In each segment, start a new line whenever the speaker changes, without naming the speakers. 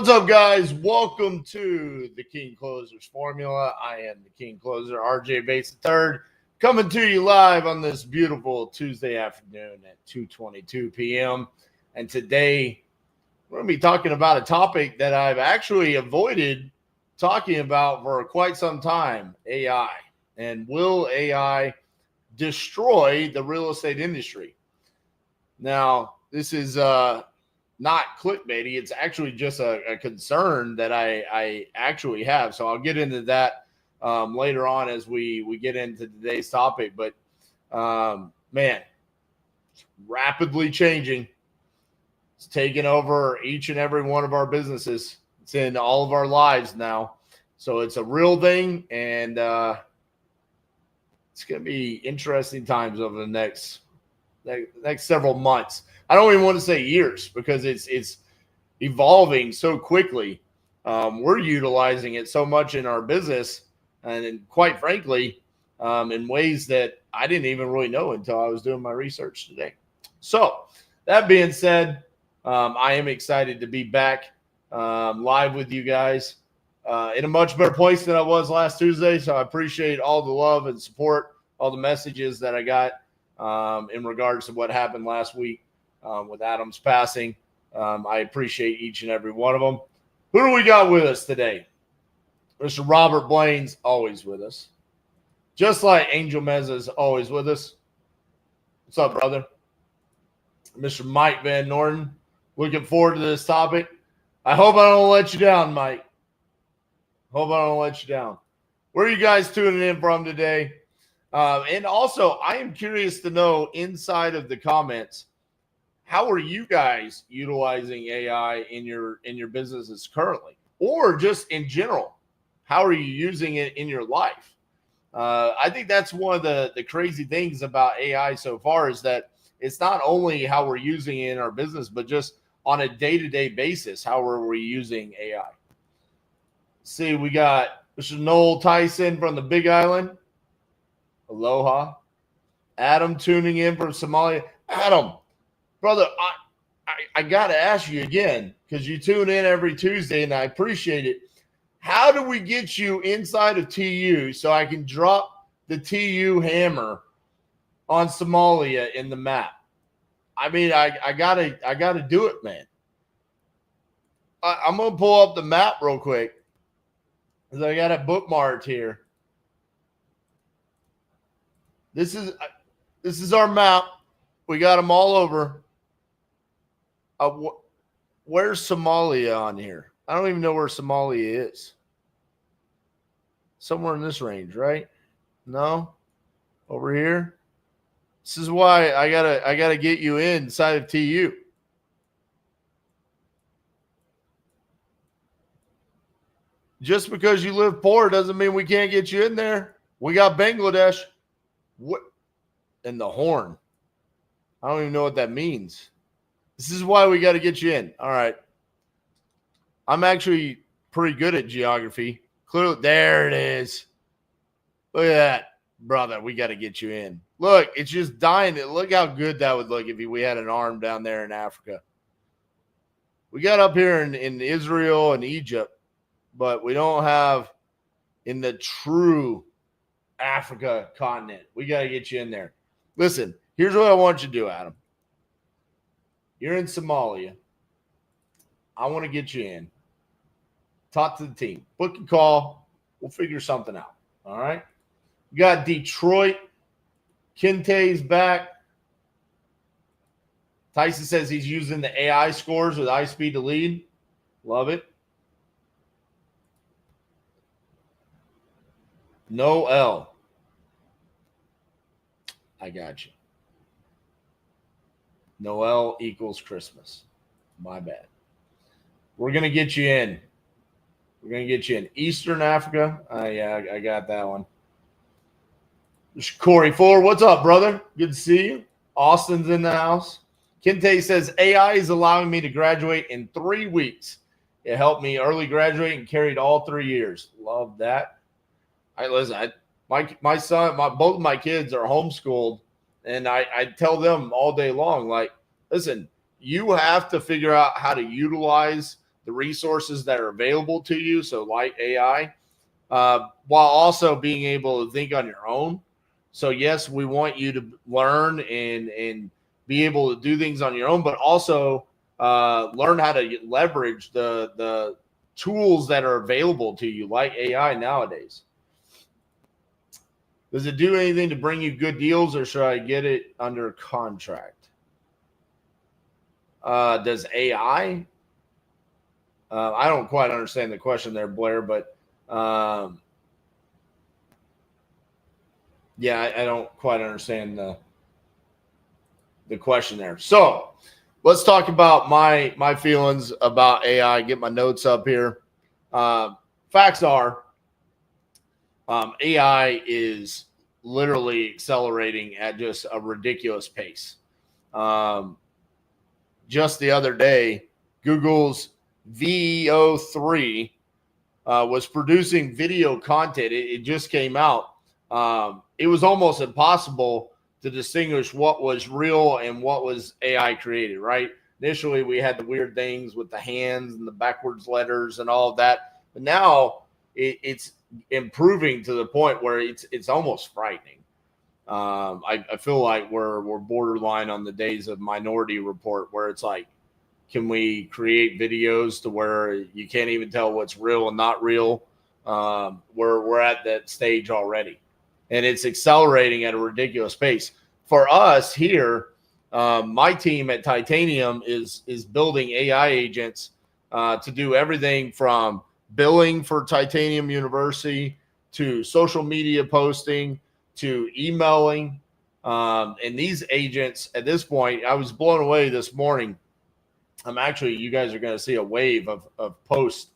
What's up, guys? Welcome to the King Closers Formula. I am the King Closer, RJ Bates III, coming to you live on this beautiful Tuesday afternoon at 2:22 p.m. And today we're going to be talking about a topic that I've actually avoided talking about for quite some time: AI. And will AI destroy the real estate industry? Now, this is not clickbaity. It's actually just a concern that I actually have. So I'll get into that later on as we get into today's topic. But man, it's rapidly changing. It's taking over each and every one of our businesses. It's in all of our lives now. So it's a real thing, and it's going to be interesting times over the next several months. I don't even want to say years, because it's evolving so quickly. We're utilizing it so much in our business, and quite frankly, in ways that I didn't even really know until I was doing my research today. So that being said, I am excited to be back live with you guys in a much better place than I was last Tuesday. So I appreciate all the love and support, all the messages that I got in regards to what happened last week with Adam's passing. I appreciate each and every one of them. Who do we got with us today? Mr. Robert Blaine's always with us. Just like Angel Meza's always with us. What's up, brother? Mr. Mike Van Norton. Looking forward to this topic. I hope I don't let you down, Mike. Hope I don't let you down. Where are you guys tuning in from today? And also, I am curious to know, inside of the comments, how are you guys utilizing AI in your businesses currently, or just in general? How are you using it in your life? I think that's one of the crazy things about AI so far, is that it's not only how we're using it in our business, but just on a day-to-day basis, how are we using AI? See, we got Mr. Noel Tyson from the Big Island. Aloha. Adam tuning in from Somalia. Adam, brother, I got to ask you again, because you tune in every Tuesday, and I appreciate it. How do we get you inside of TU so I can drop the TU hammer on Somalia in the map? I mean, I gotta do it, man. I'm gonna pull up the map real quick, because I got it bookmarked here. This is our map. We got them all over. Where's Somalia on here? I don't even know where Somalia is. Somewhere in this range, right? No? Over here? This is why I gotta get you inside of TU. Just because you live poor doesn't mean we can't get you in there. We got Bangladesh. What in the Horn? I don't even know what that means. This is why we got to get you in. All right. I'm actually pretty good at geography. Clearly, there it is. Look at that, brother. We got to get you in. Look, it's just dying. Look how good that would look if we had an arm down there in Africa. We got up here in Israel and Egypt, but we don't have in the true Africa continent. We got to get you in there. Listen, here's what I want you to do, Adam. You're in Somalia. I want to get you in. Talk to the team. Book a call. We'll figure something out. All right? We got Detroit. Kente's back. Tyson says he's using the AI scores with iSpeed to lead. Love it. No L. I got you. Noel equals Christmas. My bad. We're going to get you in. We're going to get you in. Eastern Africa. Yeah, I got that one. Mr. Corey Fuller. What's up, brother? Good to see you. Austin's in the house. Kente says, AI is allowing me to graduate in 3 weeks. It helped me early graduate and carried all 3 years. Love that. Listen, my son, both of my kids are homeschooled, and I tell them all day long, like, listen, you have to figure out how to utilize the resources that are available to you, so like AI, while also being able to think on your own. So yes, we want you to learn and be able to do things on your own, but also learn how to leverage the tools that are available to you, like AI nowadays. Does it do anything to bring you good deals, or should I get it under contract? Does AI? I don't quite understand the question there, Blair, but yeah, I don't quite understand the question there. So let's talk about my feelings about AI. Get my notes up here. Facts are, AI is literally accelerating at just a ridiculous pace. Just the other day, Google's VEO3 was producing video content. It just came out. It was almost impossible to distinguish what was real and what was AI created, right? Initially, we had the weird things with the hands and the backwards letters and all of that. But now it's improving to the point where it's almost frightening. I feel like we're borderline on the days of Minority Report, where it's like, can we create videos to where you can't even tell what's real and not real? We're at that stage already, and it's accelerating at a ridiculous pace. For us here, my team at Titanium is building AI agents to do everything from billing for Titanium University to social media posting to emailing. And these agents at this point, I was blown away this morning. You guys are going to see a wave of posts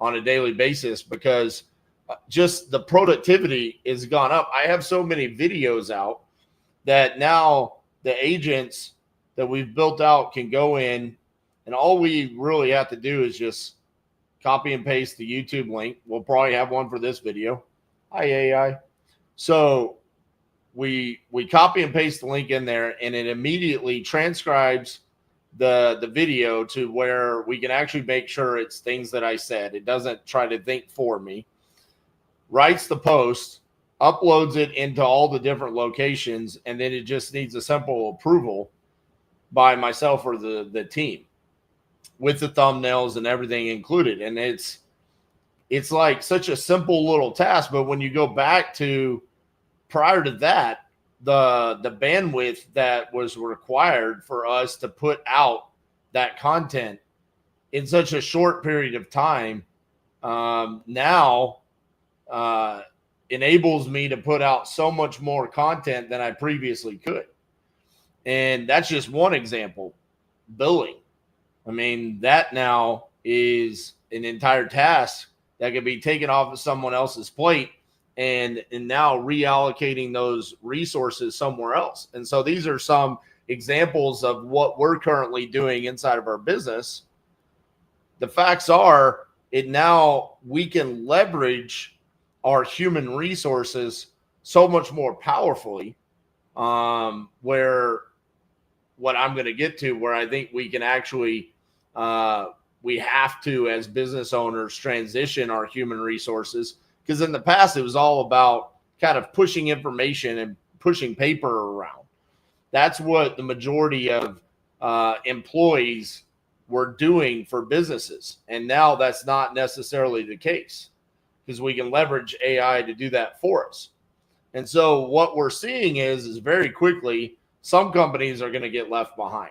on a daily basis because just the productivity has gone up. I have so many videos out that now the agents that we've built out can go in, and all we really have to do is just copy and paste the YouTube link. We'll probably have one for this video. Hi, AI. So we copy and paste the link in there, and it immediately transcribes the video to where we can actually make sure it's things that I said. It doesn't try to think for me. Writes the post, uploads it into all the different locations, and then it just needs a simple approval by myself or the team with the thumbnails and everything included. And it's like such a simple little task, but when you go back to prior to that, the bandwidth that was required for us to put out that content in such a short period of time now enables me to put out so much more content than I previously could. And that's just one example. Billing. I mean, that now is an entire task that could be taken off of someone else's plate and now reallocating those resources somewhere else. And so these are some examples of what we're currently doing inside of our business. The facts are, we can leverage our human resources so much more powerfully, where what I'm going to get to, where I think we can actually, we have to, as business owners, transition our human resources. Because in the past, it was all about kind of pushing information and pushing paper around. That's what the majority of employees were doing for businesses. And now that's not necessarily the case, because we can leverage AI to do that for us. And so what we're seeing is very quickly, some companies are going to get left behind.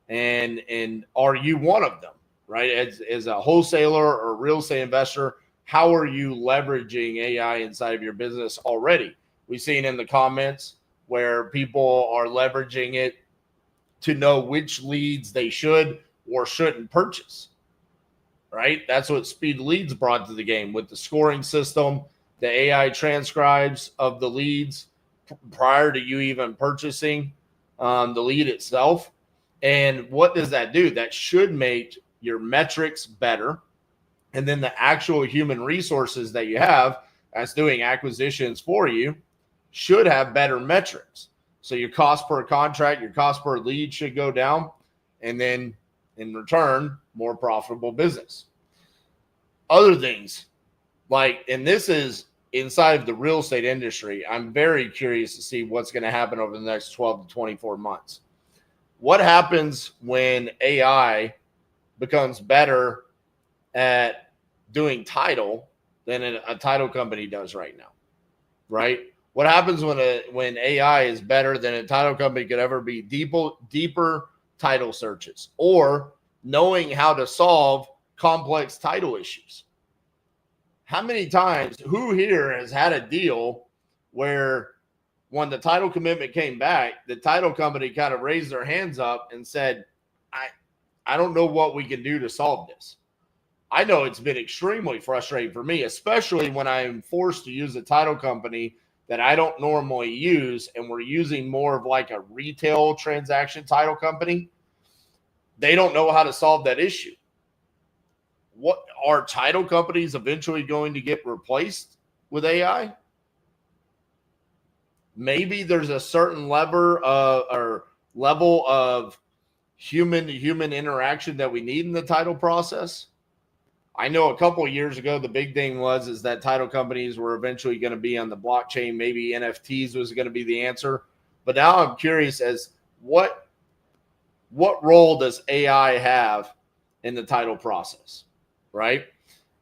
And are you one of them, right? As a wholesaler or real estate investor, how are you leveraging AI inside of your business already? We've seen in the comments where people are leveraging it to know which leads they should or shouldn't purchase, right? That's what Speed Leads brought to the game with the scoring system. The AI transcribes of the leads prior to you even purchasing the lead itself. And what does that do? That should make your metrics better. And then the actual human resources that you have that's doing acquisitions for you should have better metrics. So your cost per contract, your cost per lead should go down. And then In return, more profitable business. Other things like, and this is inside of the real estate industry, I'm very curious to see what's going to happen over the next 12 to 24 months. What happens when AI becomes better at doing title than a title company does right now, right? What happens when AI is better than a title company could ever be? Deeper title searches or knowing how to solve complex title issues. How many times, who here has had a deal where when the title commitment came back, the title company kind of raised their hands up and said, I don't know what we can do to solve this. I know it's been extremely frustrating for me, especially when I'm forced to use a title company that I don't normally use, and we're using more of like a retail transaction title company. They don't know how to solve that issue. What are title companies eventually going to get replaced with AI? Maybe there's a certain level of human to human interaction that we need in the title process. I know a couple of years ago, the big thing is that title companies were eventually going to be on the blockchain. Maybe NFTs was going to be the answer. But now I'm curious as what role does AI have in the title process, right?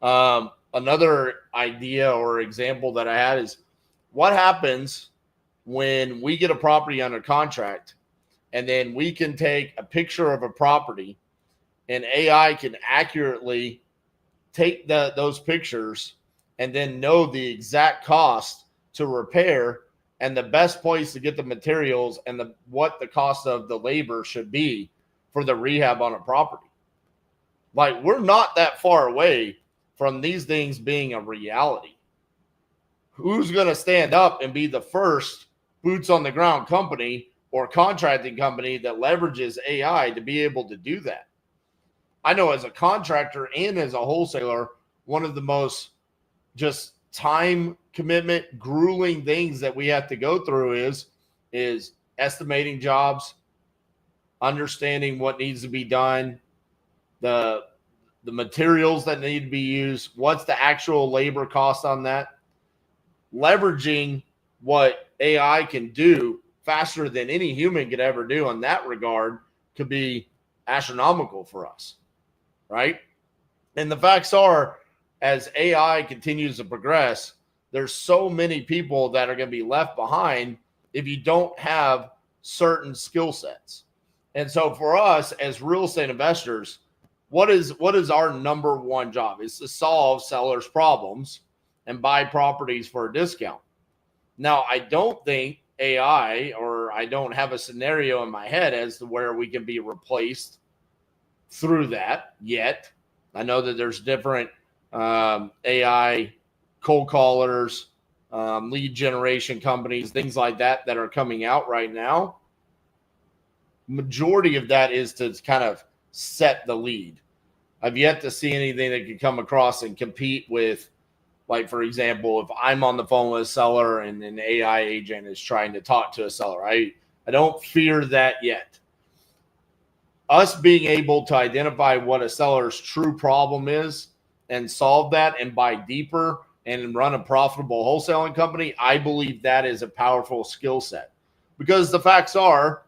Another idea or example that I had is what happens when we get a property under contract and then we can take a picture of a property and AI can accurately take those pictures and then know the exact cost to repair and the best place to get the materials and what the cost of the labor should be for the rehab on a property. Like, we're not that far away from these things being a reality. Who's going to stand up and be the first boots on the ground company or contracting company that leverages AI to be able to do that? I know as a contractor and as a wholesaler, one of the most just time commitment, grueling things that we have to go through is estimating jobs, understanding what needs to be done, the materials that need to be used, what's the actual labor cost on that. Leveraging what AI can do faster than any human could ever do in that regard could be astronomical for us. Right? And the facts are, as AI continues to progress, there's so many people that are going to be left behind if you don't have certain skill sets. And so for us as real estate investors, what is our number one job? It's to solve sellers' problems and buy properties for a discount. Now, I don't think AI, or I don't have a scenario in my head as to where we can be replaced through that yet. I know that there's different AI cold callers, lead generation companies, things like that are coming out right now. Majority of that is to kind of set the lead. I've yet to see anything that could come across and compete with, like, for example, if I'm on the phone with a seller and an AI agent is trying to talk to a seller, I don't fear that yet. Us being able to identify what a seller's true problem is and solve that and buy deeper and run a profitable wholesaling company, I believe that is a powerful skill set. Because the facts are,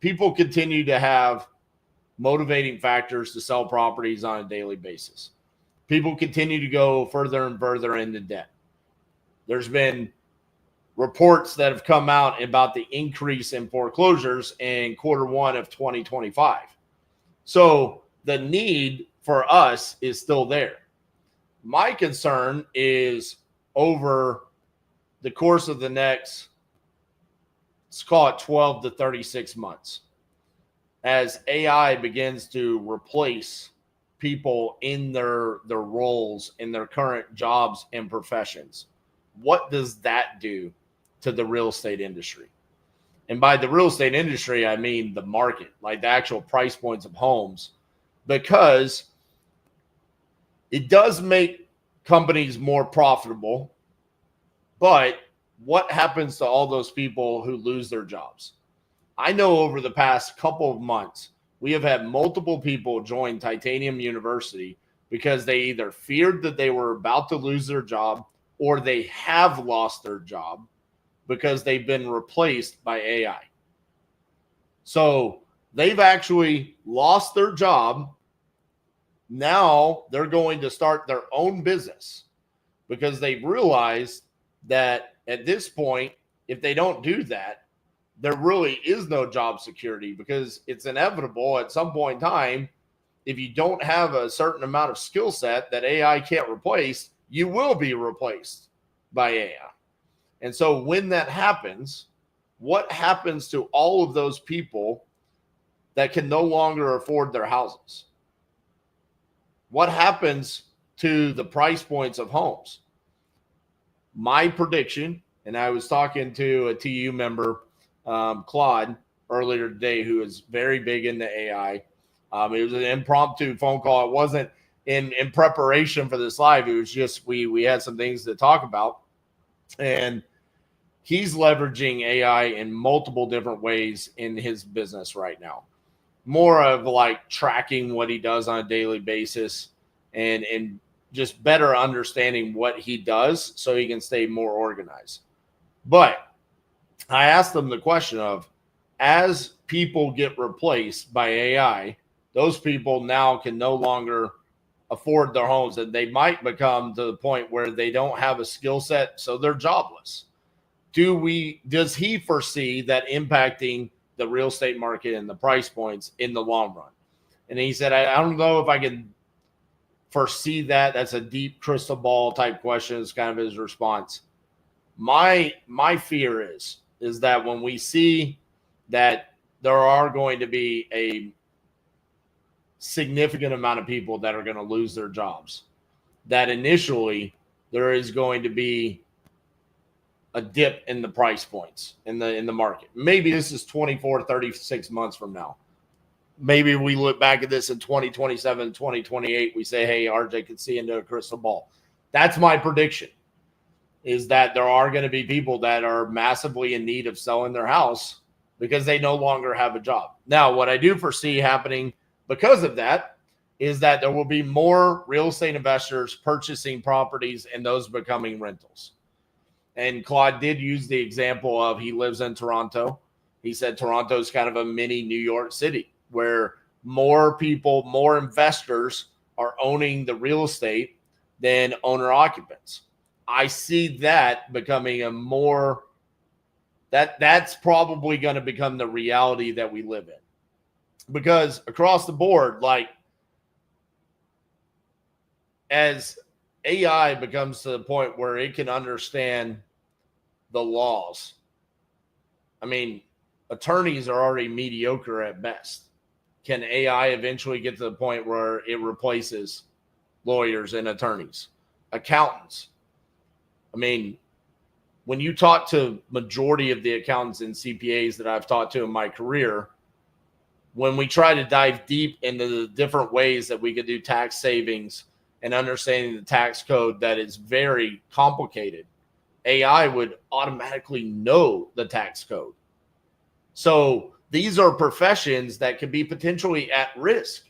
people continue to have motivating factors to sell properties on a daily basis. People continue to go further and further into debt. There's been reports that have come out about the increase in foreclosures in Q1 of 2025. So the need for us is still there. My concern is over the course of the next, let's call it 12 to 36 months, as AI begins to replace people in their roles, in their current jobs and professions. What does that do to the real estate industry? And by the real estate industry, I mean the market, like the actual price points of homes, because it does make companies more profitable. But what happens to all those people who lose their jobs? I know over the past couple of months, We have had multiple people join Titanium University because they either feared that they were about to lose their job or they have lost their job because they've been replaced by AI. So they've actually lost their job. Now they're going to start their own business because they've realized that at this point, if they don't do that, there really is no job security, because it's inevitable at some point in time, if you don't have a certain amount of skill set that AI can't replace, you will be replaced by AI. And so when that happens, what happens to all of those people that can no longer afford their houses? What happens to the price points of homes? My prediction, and I was talking to a TU member, Claude, earlier today, who is very big into AI. It was an impromptu phone call. It wasn't in preparation for this live. It was just we had some things to talk about. And he's leveraging AI in multiple different ways in his business right now. More of like tracking what he does on a daily basis and just better understanding what he does so he can stay more organized. But I asked them the question of, as people get replaced by AI, those people now can no longer afford their homes, and they might become to the point where they don't have a skill set, so they're jobless. Does he foresee that impacting the real estate market and the price points in the long run? And he said, I don't know if I can foresee that. That's a deep crystal ball type question, is kind of his response. My fear is that when we see that there are going to be a significant amount of people that are going to lose their jobs, that initially there is going to be a dip in the price points in the market. Maybe this is 24, 36 months from now. Maybe we look back at this in 2027, 2028. We say, hey, RJ could see into a crystal ball. That's my prediction, is that there are going to be people that are massively in need of selling their house because they no longer have a job. Now, what I do foresee happening because of that is that there will be more real estate investors purchasing properties and those becoming rentals. And Claude did use the example of, he lives in Toronto. He said Toronto is kind of a mini New York City where more people, more investors are owning the real estate than owner occupants. I see that becoming a more, that's probably going to become the reality that we live in. Because across the board, like, as AI becomes to the point where it can understand the laws, I mean, attorneys are already mediocre at best. Can AI eventually get to the point where it replaces lawyers and attorneys, accountants? I mean, when you talk to majority of the accountants and CPAs that I've talked to in my career, when we try to dive deep into the different ways that we could do tax savings and understanding the tax code that is very complicated, AI would automatically know the tax code. So these are professions that could be potentially at risk.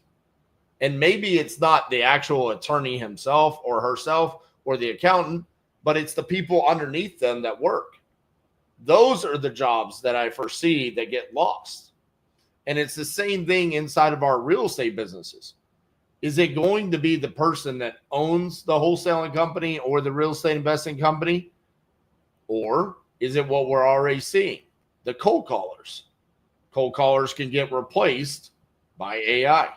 And maybe it's not the actual attorney himself or herself or the accountant, but it's the people underneath them that work. Those are the jobs that I foresee that get lost. And it's the same thing inside of our real estate businesses. Is it going to be the person that owns the wholesaling company or the real estate investing company? Or is it what we're already seeing? The cold callers. Cold callers can get replaced by AI.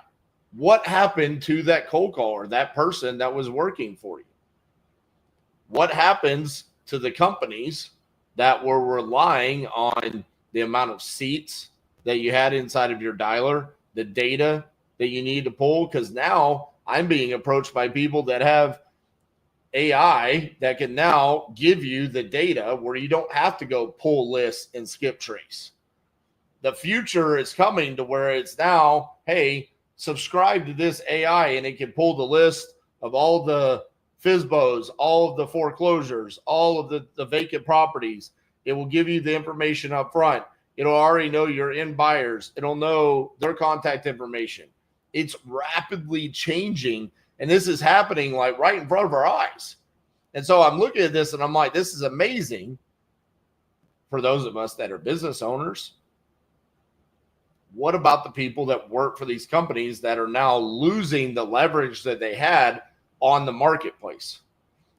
What happened to that cold caller, that person that was working for you? What happens to the companies that were relying on the amount of seats that you had inside of your dialer, the data that you need to pull? Because now I'm being approached by people that have AI that can now give you the data where you don't have to go pull lists and skip trace. The future is coming to where it's now, hey, subscribe to this AI and it can pull the list of all the FSBOs, all of the foreclosures, all of the vacant properties. It will give you the information up front. It'll already know your end buyers. It'll know their contact information. It's rapidly changing, and this is happening like right in front of our eyes. And so I'm looking at this and I'm like, this is amazing for those of us that are business owners. What about the people that work for these companies that are now losing the leverage that they had on the marketplace?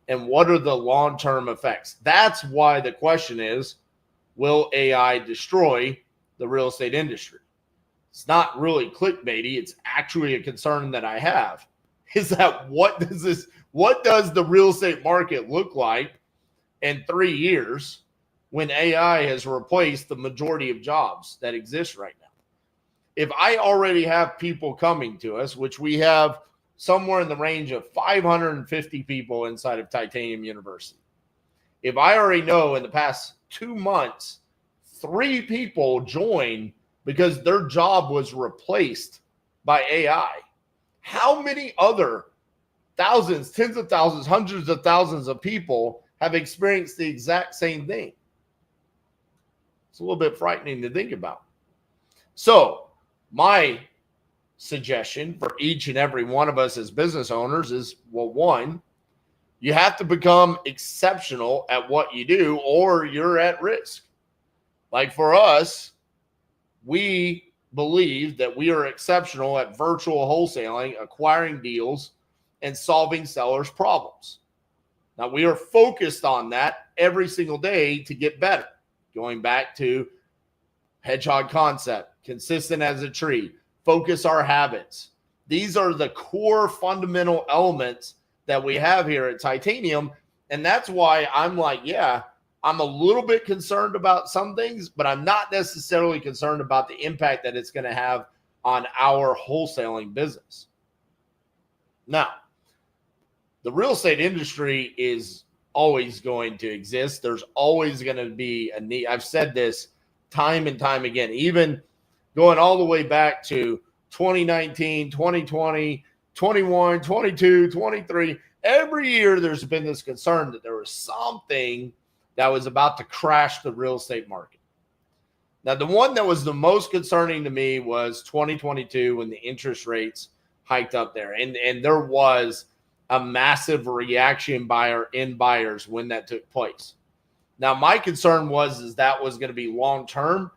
And what are the long-term effects? That's why the question is, will AI destroy the real estate industry? It's not really clickbaity. It's actually a concern that I have. Is that what does the real estate market look like in 3 years when AI has replaced the majority of jobs that exist right now? If I already have people coming to us, which we have somewhere in the range of 550 people inside of Titanium University, if I already know in the past 2 months, 3 people joined because their job was replaced by AI, how many other thousands, tens of thousands, hundreds of thousands of people have experienced the exact same thing? It's a little bit frightening to think about. So my suggestion for each and every one of us as business owners is, well, one, you have to become exceptional at what you do or you're at risk. Like for us, we believe that we are exceptional at virtual wholesaling, acquiring deals, and solving sellers' problems. Now, we are focused on that every single day to get better. Going back to hedgehog concept, consistent as a tree, focus our habits. These are the core fundamental elements that we have here at Titanium. And that's why I'm like, yeah, I'm a little bit concerned about some things, but I'm not necessarily concerned about the impact that it's going to have on our wholesaling business. Now, the real estate industry is always going to exist. There's always going to be a need. I've said this time and time again, even going all the way back to 2019, 2020, 21, 22, 23. Every year there's been this concern that there was something that was about to crash the real estate market. Now, the one that was the most concerning to me was 2022 when the interest rates hiked up there. And there was a massive reaction by our end buyers when that took place. Now, my concern was that was going to be long-term.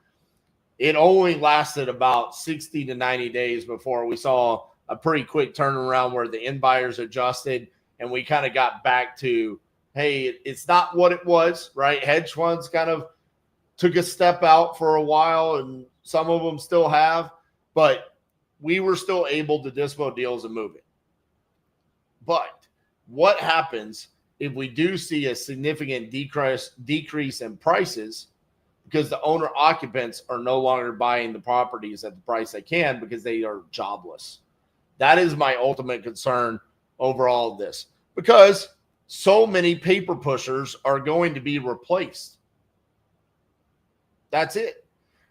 It only lasted about 60 to 90 days before we saw a pretty quick turnaround where the end buyers adjusted and we kind of got back to, hey, it's not what it was, right? Hedge funds kind of took a step out for a while, and some of them still have, but we were still able to dispo deals and move it. But what happens if we do see a significant decrease in prices because the owner occupants are no longer buying the properties at the price they can because they are jobless? That is my ultimate concern over all of this, because so many paper pushers are going to be replaced. That's it.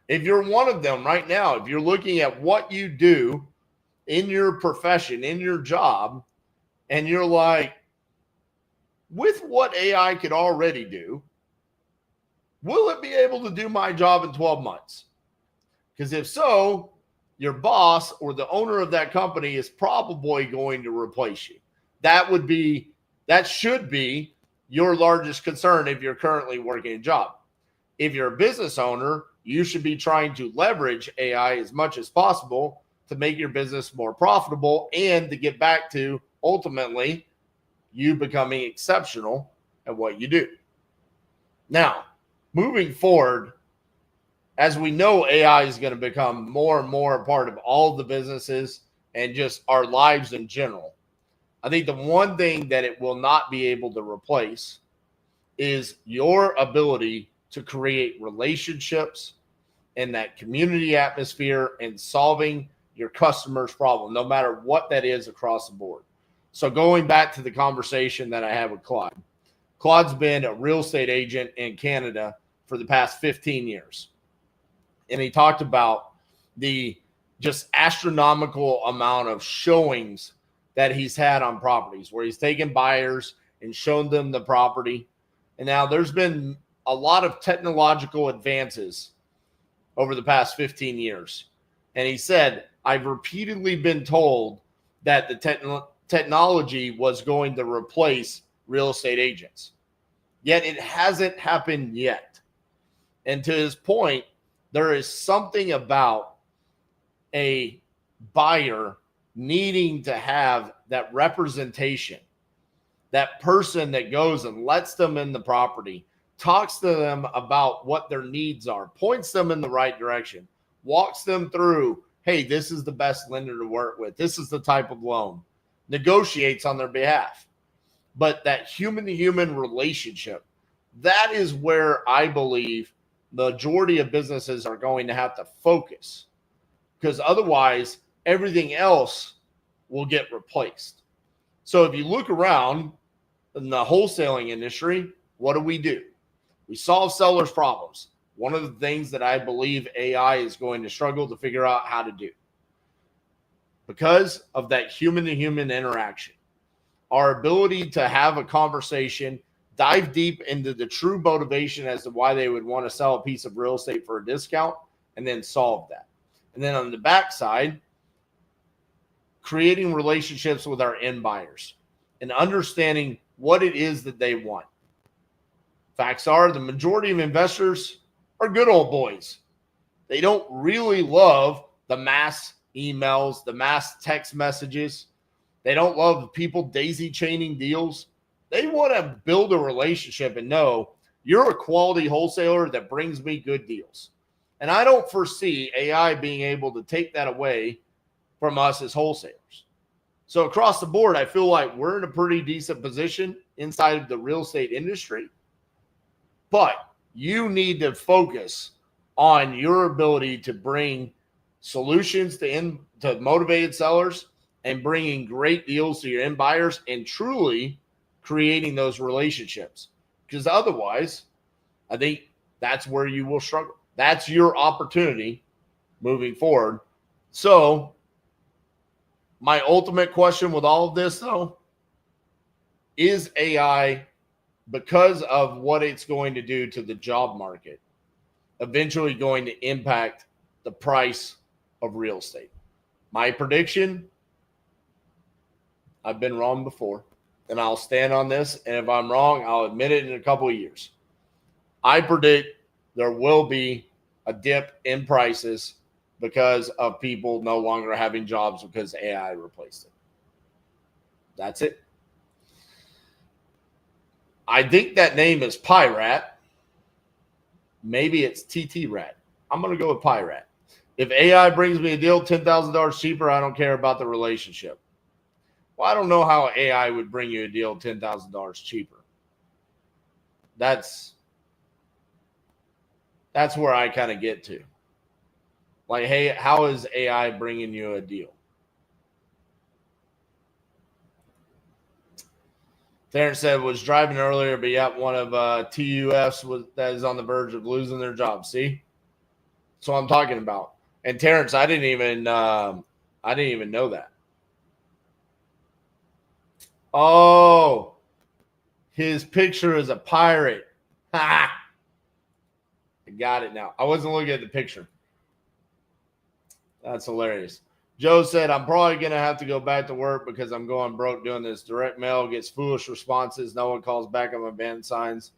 If you're one of them right now, if you're looking at what you do in your profession, in your job, and you're like, with what AI could already do, will it be able to do my job in 12 months? Because if so, your boss or the owner of that company is probably going to replace you. That should be your largest concern if you're currently working a job. If you're a business owner, you should be trying to leverage AI as much as possible to make your business more profitable and to get back to ultimately you becoming exceptional at what you do. Now, moving forward, as we know, AI is going to become more and more a part of all the businesses and just our lives in general. I think the one thing that it will not be able to replace is your ability to create relationships in that community atmosphere and solving your customer's problem, no matter what that is across the board. So going back to the conversation that I had with Claude, Claude's been a real estate agent in Canada for the past 15 years. And he talked about the just astronomical amount of showings that he's had on properties where he's taken buyers and shown them the property. And now there's been a lot of technological advances over the past 15 years. And he said, I've repeatedly been told that the technology was going to replace real estate agents. Yet it hasn't happened yet. And to his point, there is something about a buyer needing to have that representation, that person that goes and lets them in the property, talks to them about what their needs are, points them in the right direction, walks them through, hey, this is the best lender to work with. This is the type of loan, negotiates on their behalf. But that human-to-human relationship, that is where I believe the majority of businesses are going to have to focus, because otherwise everything else will get replaced. So if you look around in the wholesaling industry, what do? We solve sellers' problems. One of the things that I believe AI is going to struggle to figure out how to do, because of that human-to-human interaction, our ability to have a conversation, dive deep into the true motivation as to why they would want to sell a piece of real estate for a discount, and then solve that. And then on the backside, creating relationships with our end buyers and understanding what it is that they want. Facts are, the majority of investors are good old boys. They don't really love the mass emails, the mass text messages. They don't love people daisy chaining deals. They want to build a relationship and know you're a quality wholesaler that brings me good deals. And I don't foresee AI being able to take that away from us as wholesalers. So across the board, I feel like we're in a pretty decent position inside of the real estate industry. But you need to focus on your ability to bring solutions to motivated sellers and bringing great deals to your end buyers and truly creating those relationships. Because otherwise, I think that's where you will struggle. That's your opportunity moving forward. So my ultimate question with all of this, though, is AI, because of what it's going to do to the job market, eventually going to impact the price of real estate? My prediction, I've been wrong before, and I'll stand on this. And if I'm wrong, I'll admit it in a couple of years. I predict there will be a dip in prices because of people no longer having jobs because AI replaced it. That's it. I think that name is Pyrat. Maybe it's TT Rat. I'm going to go with Pyrat. If AI brings me a deal $10,000 cheaper, I don't care about the relationship. Well, I don't know how AI would bring you a deal $10,000 cheaper. That's where I kind of get to. Like, hey, how is AI bringing you a deal? Terrence said, was driving earlier, but yet one of TUFs that is on the verge of losing their job. See? That's what I'm talking about. And Terrence, I didn't even know that. Oh, his picture is a pirate. Ha! I got it now. I wasn't looking at the picture. That's hilarious. Joe said, I'm probably going to have to go back to work because I'm going broke doing this. Direct mail gets foolish responses. No one calls back on my ban signs.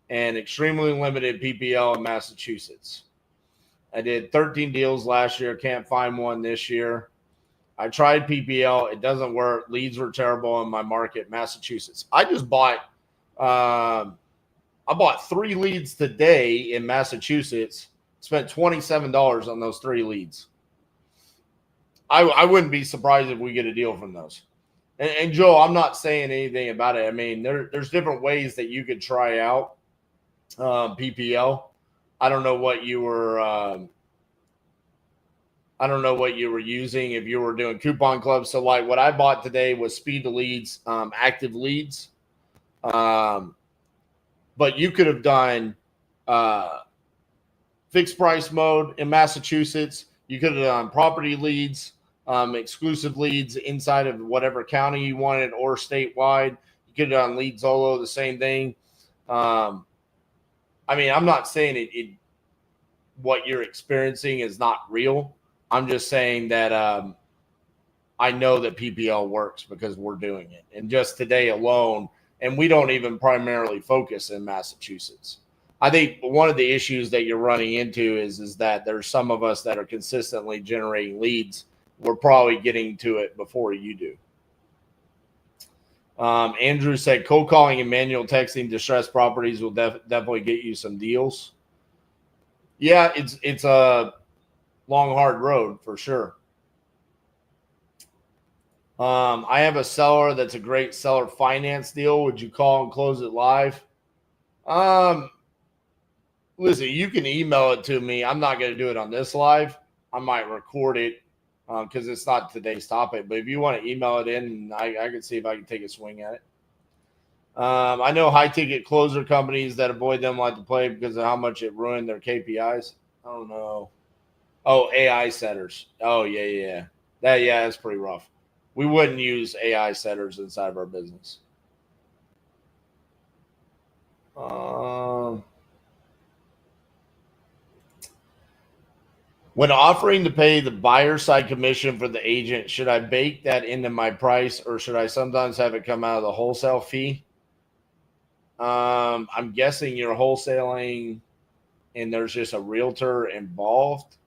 And extremely limited PPL in Massachusetts. I did 13 deals last year. Can't find one this year. I tried PPL. It doesn't work. Leads were terrible in my market, Massachusetts. I just bought I bought 3 leads today in Massachusetts. Spent $27 on those 3 leads. I wouldn't be surprised if we get a deal from those. And Joe, I'm not saying anything about it. I mean, there's different ways that you could try out PPL. I don't know what you were using, if you were doing coupon clubs. So like what I bought today was speed to leads, active leads. But you could have done fixed price mode in Massachusetts. You could have done property leads, exclusive leads inside of whatever county you wanted or statewide. You could have done Lead Zolo, the same thing. I mean, I'm not saying it what you're experiencing is not real. I'm just saying that I know that PPL works because we're doing it. And just today alone, and we don't even primarily focus in Massachusetts. I think one of the issues that you're running into is that there's some of us that are consistently generating leads. We're probably getting to it before you do. Andrew said cold calling and manual texting distressed properties will definitely get you some deals. Yeah, it's a long, hard road for sure. I have a seller that's a great seller finance deal. Would you call and close it live? Listen, you can email it to me. I'm not going to do it on this live. I might record it because it's not today's topic. But if you want to email it in, I can see if I can take a swing at it. I know high ticket closer companies that avoid them like to play because of how much it ruined their KPIs. I don't know. Oh, AI setters. Oh, yeah. That's pretty rough. We wouldn't use AI setters inside of our business. When offering to pay the buyer side commission for the agent, should I bake that into my price or should I sometimes have it come out of the wholesale fee? I'm guessing you're wholesaling and there's just a realtor involved.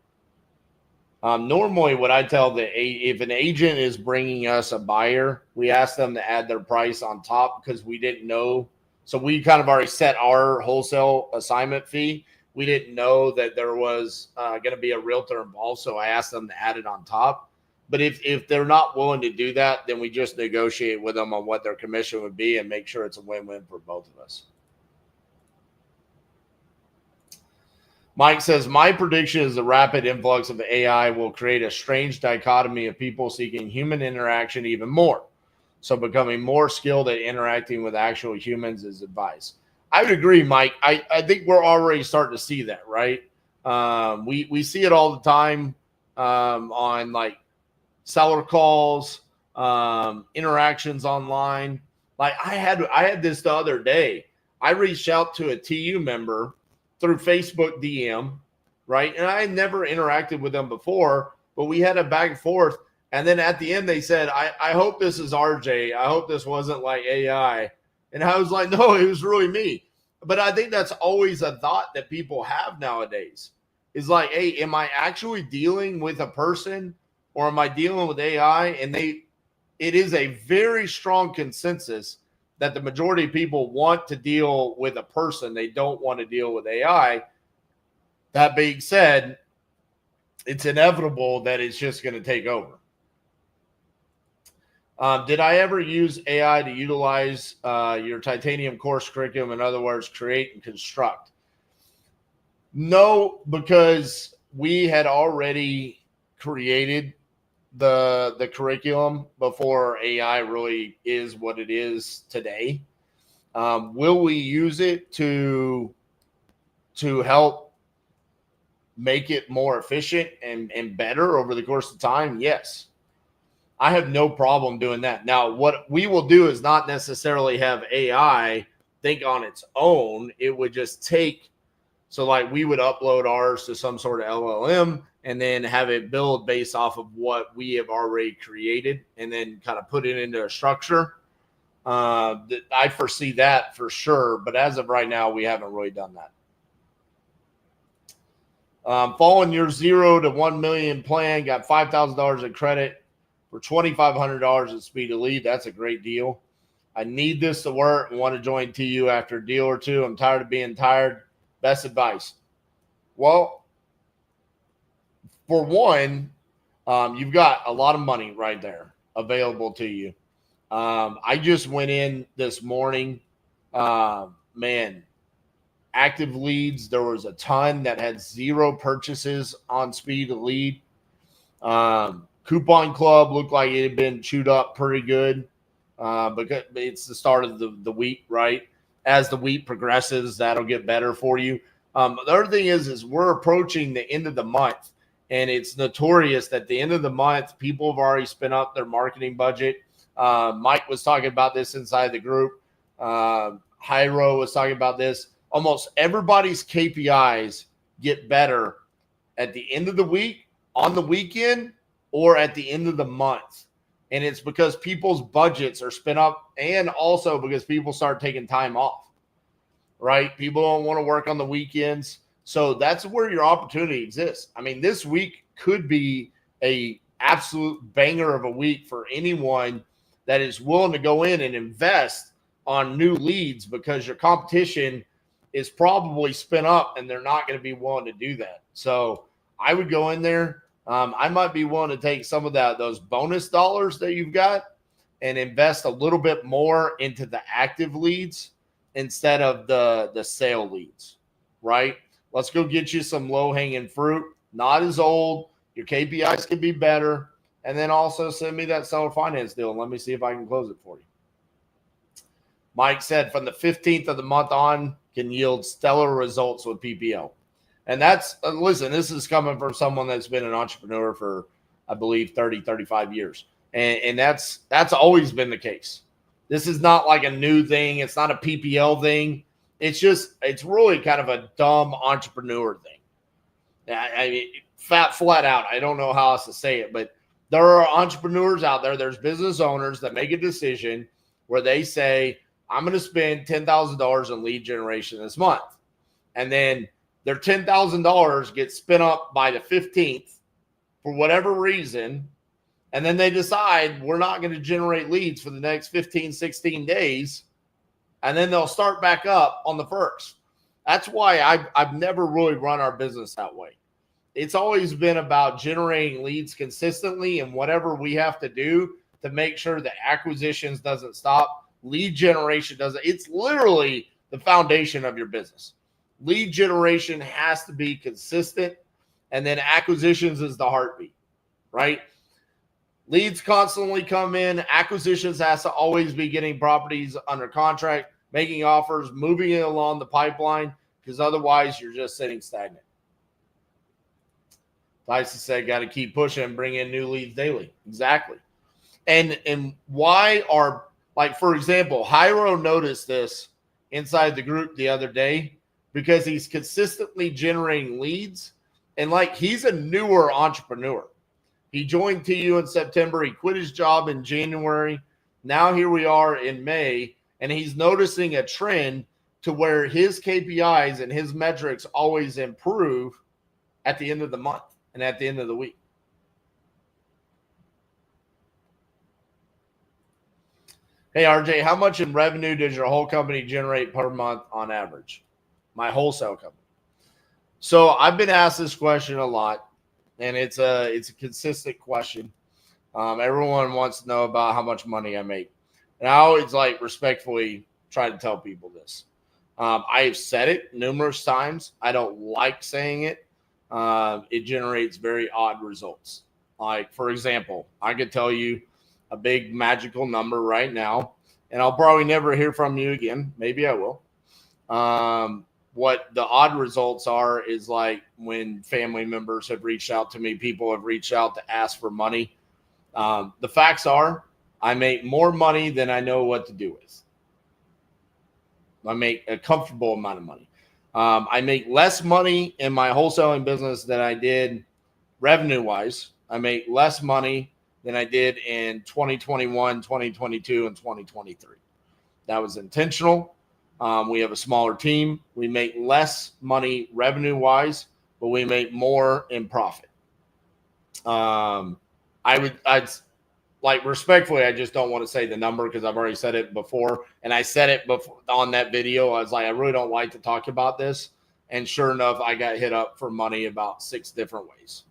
Normally what I tell if an agent is bringing us a buyer, we ask them to add their price on top because we didn't know. So we kind of already set our wholesale assignment fee. We didn't know that there was going to be a realtor involved. So I asked them to add it on top. But if they're not willing to do that, then we just negotiate with them on what their commission would be and make sure it's a win-win for both of us. Mike says, my prediction is the rapid influx of AI will create a strange dichotomy of people seeking human interaction even more. So becoming more skilled at interacting with actual humans is advice. I would agree, Mike. I think we're already starting to see that, right? We see it all the time on like seller calls, interactions online. Like I had this the other day. I reached out to a TU member through Facebook DM, right? And I had never interacted with them before, but we had a back and forth. And then at the end, they said, I hope this is RJ. I hope this wasn't like AI. And I was like, no, it was really me. But I think that's always a thought that people have nowadays is like, hey, am I actually dealing with a person or am I dealing with AI? And it is a very strong consensus that the majority of people want to deal with a person. They don't want to deal with AI. That being said, it's inevitable that it's just going to take over. Did I ever use AI to utilize your titanium course curriculum? In other words, create and construct? No, because we had already created the curriculum before AI really is what it is today. Will we use it to help make it more efficient and better over the course of time? Yes. I have no problem doing that. Now, what we will do is not necessarily have AI think on its own. It would just take, so like we would upload ours to some sort of LLM and then have it build based off of what we have already created and then kind of put it into a structure. I foresee that for sure. But as of right now, we haven't really done that. Following your 0 to 1 million plan, got $5,000 in credit for $2,500 at speed of lead. That's a great deal. I need this to work and want to join TU after a deal or two. I'm tired of being tired. Best advice. Well, for one, you've got a lot of money right there available to you. I just went in this morning. Man, active leads. There was a ton that had 0 purchases on speed of lead. Coupon Club looked like it had been chewed up pretty good because it's the start of the week, right? As the week progresses, that'll get better for you. The other thing is we're approaching the end of the month, and it's notorious that the end of the month, people have already spent up their marketing budget. Mike was talking about this inside the group. Hyro was talking about this. Almost everybody's KPIs get better at the end of the week, on the weekend, or at the end of the month. And it's because people's budgets are spent up, and also because people start taking time off, right? People don't want to work on the weekends. So that's where your opportunity exists. I mean, this week could be a absolute banger of a week for anyone that is willing to go in and invest on new leads, because your competition is probably spin up and they're not going to be willing to do that. So I would go in there. I might be willing to take some of those bonus dollars that you've got and invest a little bit more into the active leads instead of the sale leads, right? Let's go get you some low-hanging fruit, not as old. Your KPIs can be better. And then also send me that seller finance deal and let me see if I can close it for you. Mike said from the 15th of the month on can yield stellar results with PPO. And that's, listen, this is coming from someone that's been an entrepreneur for, I believe, 30, 35 years. And that's always been the case. This is not like a new thing. It's not a PPL thing. It's really kind of a dumb entrepreneur thing. I mean, flat out. I don't know how else to say it, but there are entrepreneurs out there. There's business owners that make a decision where they say, I'm going to spend $10,000 in lead generation this month. And then their $10,000 gets spent up by the 15th for whatever reason. And then they decide we're not going to generate leads for the next 15, 16 days. And then they'll start back up on the 1st. That's why I've never really run our business that way. It's always been about generating leads consistently, and whatever we have to do to make sure that acquisitions doesn't stop. Lead generation doesn't. It's literally the foundation of your business. Lead generation has to be consistent, and then acquisitions is the heartbeat, right? Leads constantly come in. Acquisitions has to always be getting properties under contract, making offers, moving it along the pipeline, because otherwise you're just sitting stagnant. Tyson said, got to keep pushing and bring in new leads daily. Exactly. And why are, like, for example, Hyro noticed this inside the group the other day because he's consistently generating leads. And, like, he's a newer entrepreneur. He joined TU in September. He quit his job in January. Now here we are in May, and he's noticing a trend to where his KPIs and his metrics always improve at the end of the month and at the end of the week. Hey, RJ, how much in revenue does your whole company generate per month on average? My wholesale company. So I've been asked this question a lot, and it's a consistent question. Everyone wants to know about how much money I make. And I always respectfully try to tell people this. I have said it numerous times. I don't like saying it. It generates very odd results. Like, for example, I could tell you a big magical number right now, and I'll probably never hear from you again. Maybe I will. What the odd results are is like when family members have reached out to me, people have reached out to ask for money. The facts are I make more money than I know what to do with. I make a comfortable amount of money. I make less money in my wholesaling business than I did revenue-wise. I make less money than I did in 2021, 2022, and 2023. That was intentional. We have a smaller team. We make less money revenue-wise, but we make more in profit. I'd like, respectfully, I just don't want to say the number because I've already said it before. And I said it before on that video. I was like, I really don't like to talk about this. And sure enough, I got hit up for money about 6 different ways.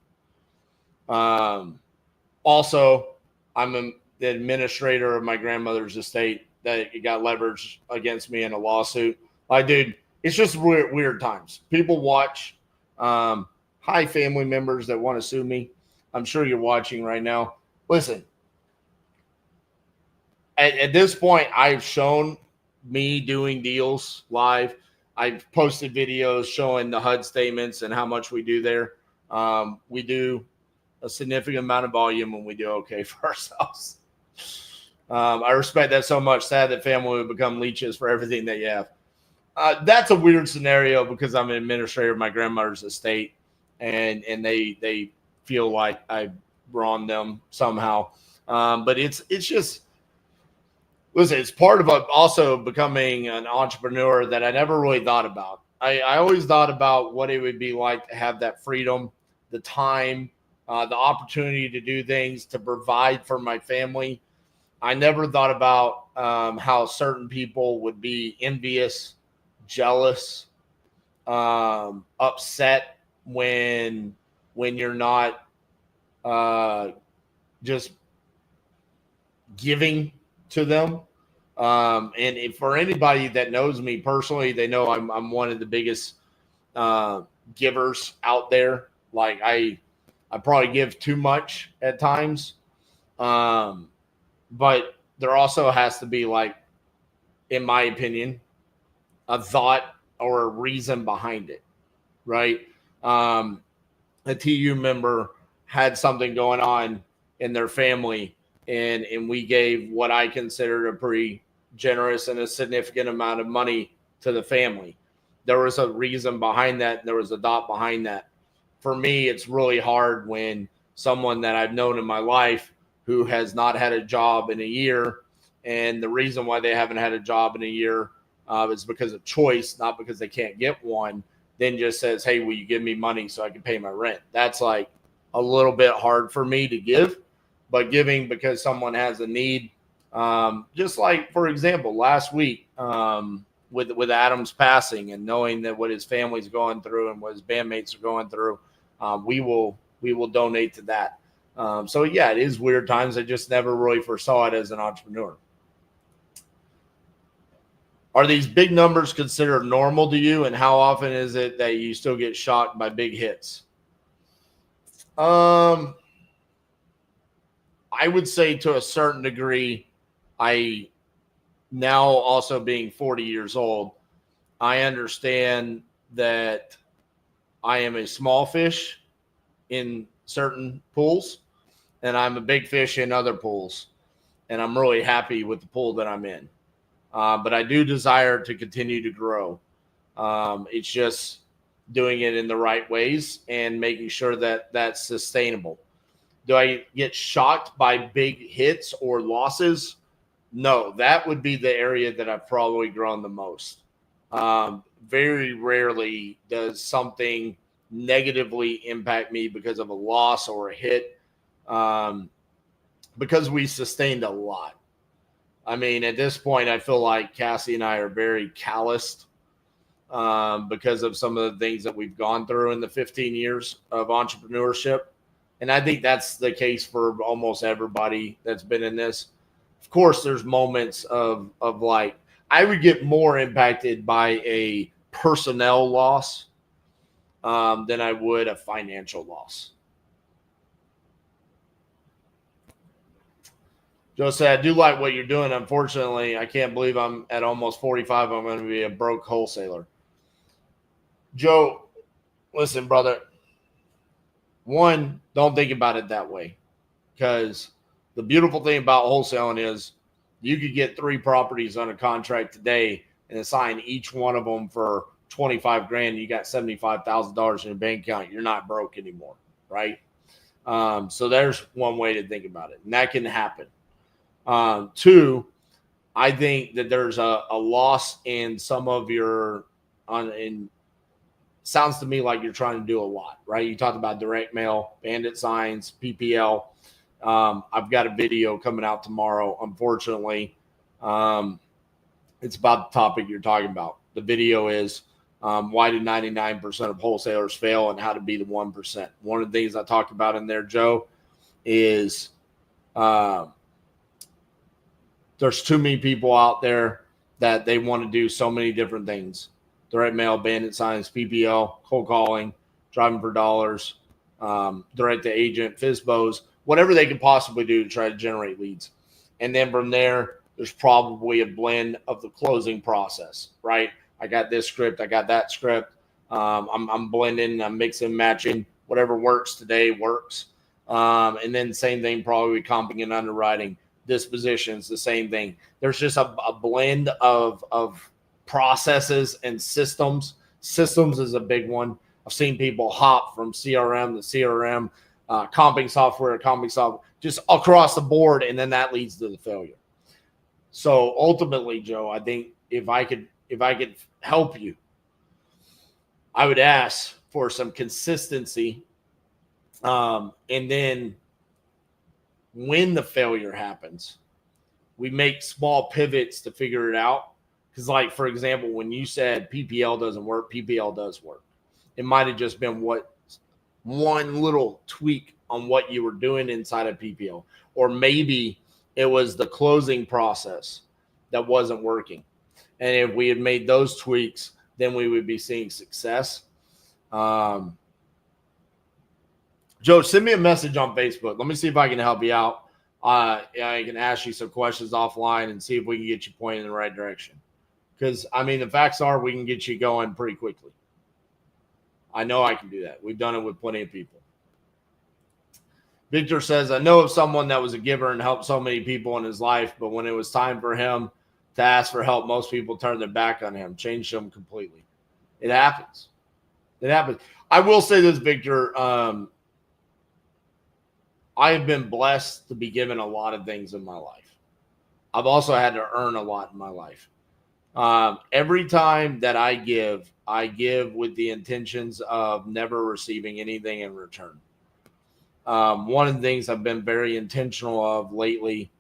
Also, I'm the administrator of my grandmother's estate that got leveraged against me in a lawsuit. Like, dude, it's just weird times. People watch. Hi, family members that want to sue me. I'm sure you're watching right now. Listen, at this point, I've shown me doing deals live. I've posted videos showing the HUD statements and how much we do there. We do a significant amount of volume and we do okay for ourselves. I respect that so much. Sad that family would become leeches for everything that you have. That's a weird scenario because I'm an administrator of my grandmother's estate. and they feel like I wronged them somehow. But it's just, listen, it's part of also becoming an entrepreneur that I never really thought about. I always thought about what it would be like to have that freedom, the time, the opportunity to do things, to provide for my family. I never thought about how certain people would be envious, jealous, upset when you're not just giving to them. And if, for anybody that knows me personally, they know I'm one of the biggest givers out there. Like I probably give too much at times. But there also has to be, like, in my opinion, a thought or a reason behind it, right? A TU member had something going on in their family, and we gave what I considered a pretty generous and a significant amount of money to the family. There was a reason behind that. There was a thought behind that. For me, it's really hard when someone that I've known in my life who has not had a job in a year, and the reason why they haven't had a job in a year is because of choice, not because they can't get one, then just says, hey, will you give me money so I can pay my rent? That's like a little bit hard for me to give, but giving because someone has a need. Just like, for example, last week with Adam's passing, and knowing that what his family's going through and what his bandmates are going through, we will donate to that. So yeah, it is weird times. I just never really foresaw it as an entrepreneur. Are these big numbers considered normal to you? And how often is it that you still get shocked by big hits? I would say to a certain degree, I now also being 40 years old, I understand that I am a small fish in certain pools, and I'm a big fish in other pools, and I'm really happy with the pool that I'm in. But I do desire to continue to grow. It's just doing it in the right ways and making sure that that's sustainable. Do I get shocked by big hits or losses? No, that would be the area that I've probably grown the most. Very rarely does something negatively impact me because of a loss or a hit, because we sustained a lot. I mean, at this point, I feel like Cassie and I are very calloused because of some of the things that we've gone through in the 15 years of entrepreneurship. And I think that's the case for almost everybody that's been in this. Of course, there's moments of like, I would get more impacted by a personnel loss than I would a financial loss. Joe said, I do like what you're doing. Unfortunately, I can't believe I'm at almost 45. I'm going to be a broke wholesaler. Joe, listen, brother. One, don't think about it that way, because the beautiful thing about wholesaling is you could get 3 properties on a contract today and assign each one of them for 25 grand. You got $75,000 in your bank account. You're not broke anymore, right? So there's one way to think about it, and that can happen. 2, I think that there's a loss in some of your sounds to me like you're trying to do a lot, right? You talked about direct mail, bandit signs, PPL. I've got a video coming out tomorrow. Unfortunately, it's about the topic you're talking about. The video is why do 99% of wholesalers fail and how to be the 1%. One of the things I talked about in there, Joe, is there's too many people out there that they want to do so many different things. Direct mail, bandit signs, PPL, cold calling, driving for dollars, direct to agent, FISBOs, whatever they could possibly do to try to generate leads. And then from there, there's probably a blend of the closing process, right? I got this script, I got that script. I'm blending, I'm mixing, matching. Whatever works today works. And then same thing probably with comping and underwriting. Dispositions, the same thing. There's just a blend of processes and systems. Systems is a big one. I've seen people hop from CRM to CRM, comping software to comping software, just across the board, and then that leads to the failure. So ultimately, Joe, I think if I could help you, I would ask for some consistency, and then when the failure happens, we make small pivots to figure it out. Because, like, for example, when you said PPL doesn't work, PPL does work. It might have just been one little tweak on what you were doing inside of PPL. Or maybe it was the closing process that wasn't working. And if we had made those tweaks, then we would be seeing success. Joe, send me a message on Facebook. Let me see if I can help you out. I can ask you some questions offline and see if we can get you pointed in the right direction. Because, I mean, the facts are we can get you going pretty quickly. I know I can do that. We've done it with plenty of people. Victor says, I know of someone that was a giver and helped so many people in his life, but when it was time for him to ask for help, most people turned their back on him, changed him completely. It happens. It happens. I will say this, Victor. I have been blessed to be given a lot of things in my life. I've also had to earn a lot in my life. Every time that I give with the intentions of never receiving anything in return. One of the things I've been very intentional of lately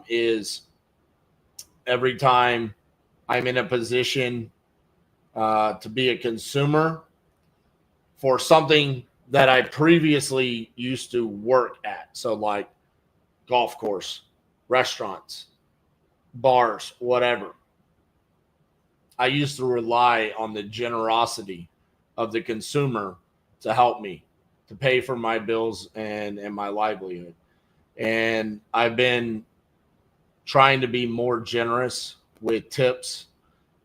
is every time I'm in a position to be a consumer for something that I previously used to work at. So like golf course, restaurants, bars, whatever. I used to rely on the generosity of the consumer to help me, to pay for my bills and my livelihood. And I've been trying to be more generous with tips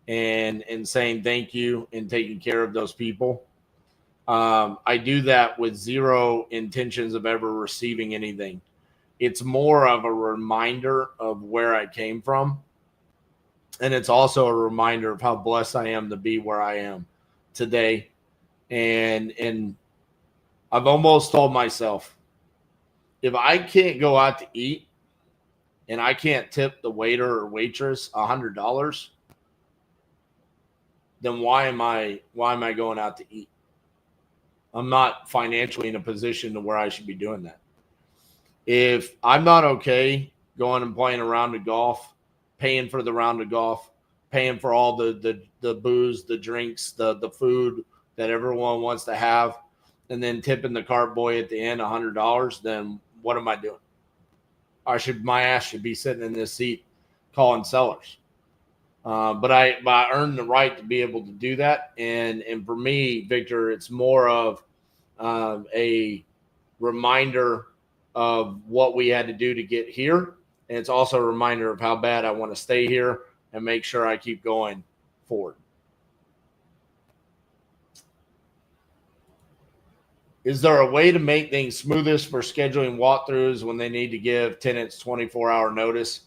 and saying thank you and taking care of those people. I do that with zero intentions of ever receiving anything. It's more of a reminder of where I came from. And it's also a reminder of how blessed I am to be where I am today. And I've almost told myself, if I can't go out to eat and I can't tip the waiter or waitress $100, then why am I going out to eat? I'm not financially in a position to where I should be doing that. If I'm not okay going and playing a round of golf, paying for the round of golf, paying for all the booze, the drinks, the food that everyone wants to have, and then tipping the cart boy at the end $100, then what am I doing? My ass should be sitting in this seat calling sellers. But I earned the right to be able to do that. And for me, Victor, it's more of a reminder of what we had to do to get here. And it's also a reminder of how bad I want to stay here and make sure I keep going forward. Is there a way to make things smoothest for scheduling walkthroughs when they need to give tenants 24-hour notice?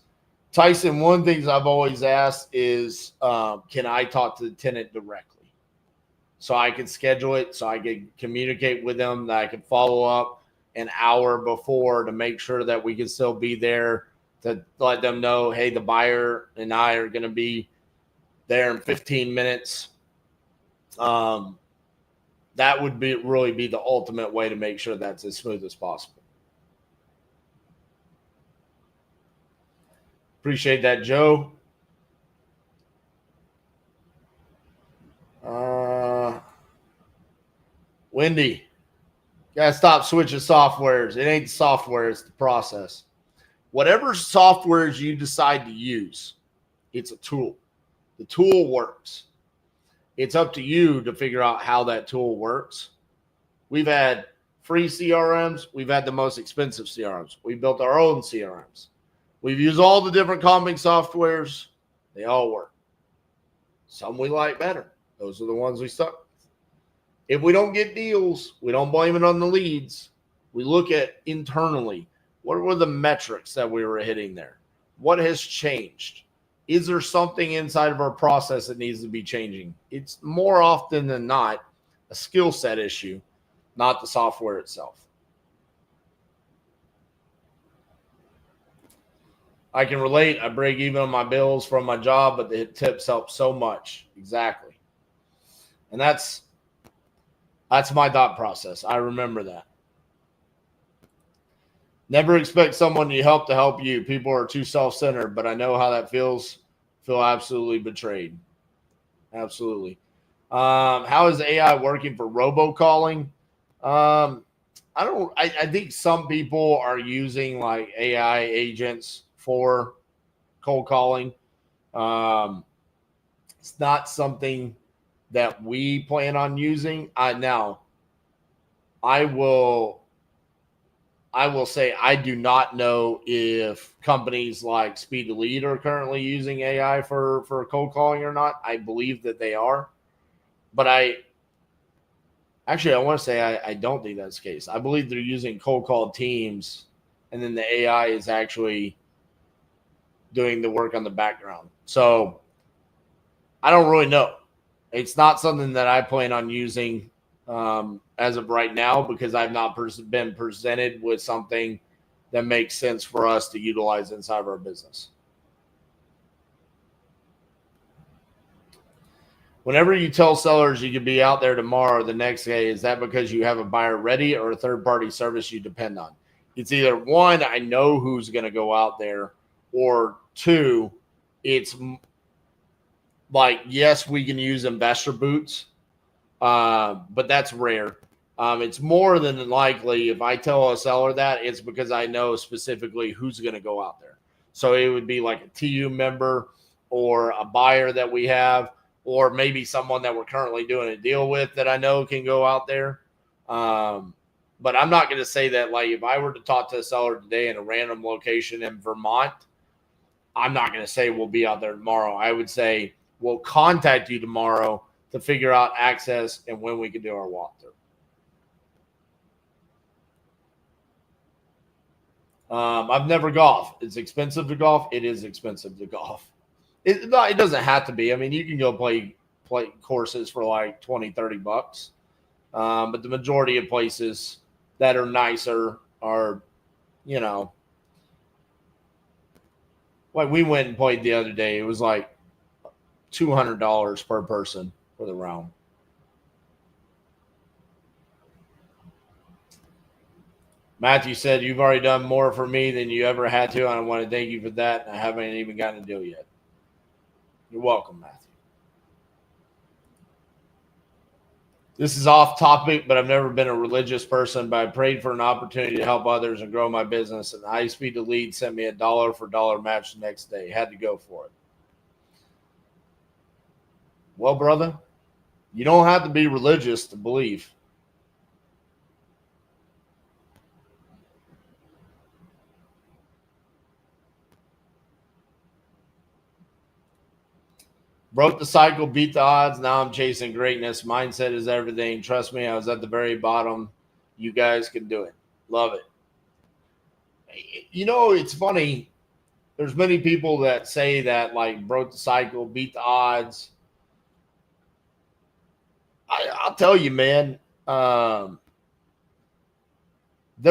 Tyson, one of the things I've always asked is, can I talk to the tenant directly? So I can schedule it, so I can communicate with them, that I can follow up an hour before to make sure that we can still be there, to let them know, hey, the buyer and I are going to be there in 15 minutes. That would really be the ultimate way to make sure that's as smooth as possible. Appreciate that, Joe. Wendy, gotta stop switching softwares. It ain't software, it's the process. Whatever softwares you decide to use, it's a tool. The tool works. It's up to you to figure out how that tool works. We've had free CRMs. We've had the most expensive CRMs. We built our own CRMs. We've used all the different comping softwares. They all work. Some we like better. Those are the ones we stuck with. If we don't get deals, we don't blame it on the leads. We look at internally, what were the metrics that we were hitting there? What has changed? Is there something inside of our process that needs to be changing? It's more often than not, a skill set issue, not the software itself. I can relate. I break even on my bills from my job, but the tips help so much. Exactly. And that's my thought process. I remember that. Never expect someone you help to help you. People are too self-centered, but I know how that feels. Feel absolutely betrayed. Absolutely. How is AI working for robocalling? I think some people are using like AI agents for cold calling. It's not something that we plan on using. Now, I will say I do not know if companies like Speed to Lead are currently using AI for cold calling or not. I believe that they are, but I want to say I don't think that's the case. I believe they're using cold call teams, and then the AI is actually doing the work on the background. So I don't really know. It's not something that I plan on using as of right now, because I've not been presented with something that makes sense for us to utilize inside of our business. Whenever you tell sellers you could be out there tomorrow or the next day, is that because you have a buyer ready or a third-party service you depend on? It's either one, I know who's going to go out there, or two, it's like, yes, we can use investor boots, but that's rare. It's more than likely, if I tell a seller that, it's because I know specifically who's going to go out there. So it would be like a TU member or a buyer that we have, or maybe someone that we're currently doing a deal with that I know can go out there. But I'm not going to say that, like, if I were to talk to a seller today in a random location in Vermont, I'm not going to say we'll be out there tomorrow. I would say we'll contact you tomorrow to figure out access and when we can do our walkthrough. I've never golfed. It's expensive to golf. It is expensive to golf. It doesn't have to be. I mean, you can go play courses for like 20, 30 bucks. But the majority of places that are nicer are, like we went and played the other day. It was like $200 per person for the round. Matthew said, you've already done more for me than you ever had to, and I want to thank you for that. I haven't even gotten a deal yet. You're welcome, Matthew. This is off topic, but I've never been a religious person, but I prayed for an opportunity to help others and grow my business, and High Speed to Lead sent me a dollar for dollar match the next day. Had to go for it. Well, brother, you don't have to be religious to believe. Broke the cycle, beat the odds. Now I'm chasing greatness. Mindset is everything. Trust me, I was at the very bottom. You guys can do it. Love it. It's funny. There's many people that say that, like, broke the cycle, beat the odds. I'll tell you, man, there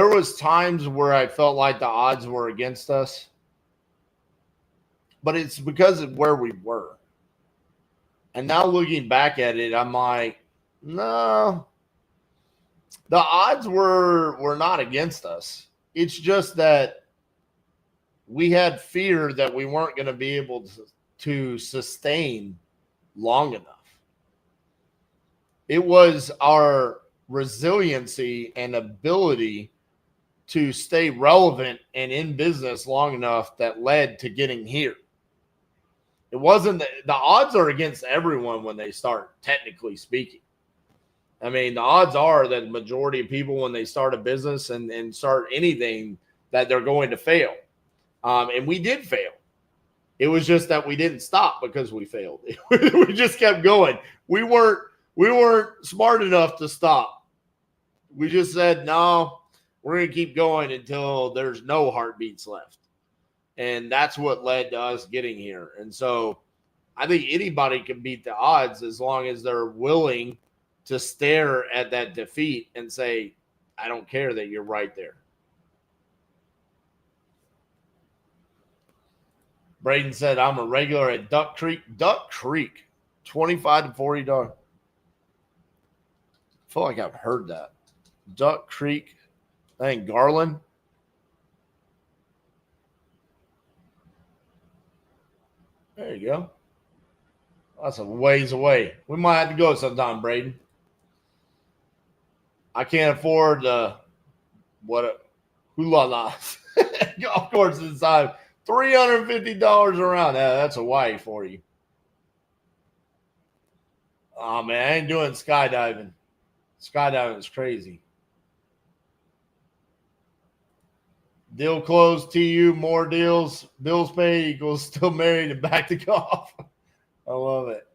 was times where I felt like the odds were against us, but it's because of where we were. And now looking back at it, I'm like, no, the odds were not against us. It's just that we had fear that we weren't going to be able to sustain long enough. It was our resiliency and ability to stay relevant and in business long enough that led to getting here. It wasn't the odds are against everyone when they start, technically speaking. I mean, the odds are that the majority of people, when they start a business and start anything, that they're going to fail. And we did fail. It was just that we didn't stop because we failed. We just kept going. We weren't smart enough to stop. We just said, no, we're going to keep going until there's no heartbeats left. And that's what led to us getting here. And so I think anybody can beat the odds as long as they're willing to stare at that defeat and say, I don't care that you're right there. Braden said, I'm a regular at Duck Creek. Duck Creek, $25 to $40. I feel like I've heard that. Duck Creek, I think Garland. There you go. That's a ways away. We might have to go sometime, Braden. I can't afford hula golf course inside. $350 around. That's Hawaii for you. Oh man, I ain't doing skydiving. Skydiving is crazy. Deal closed, TU, more deals. Bills paid equals still married and back to golf. I love it.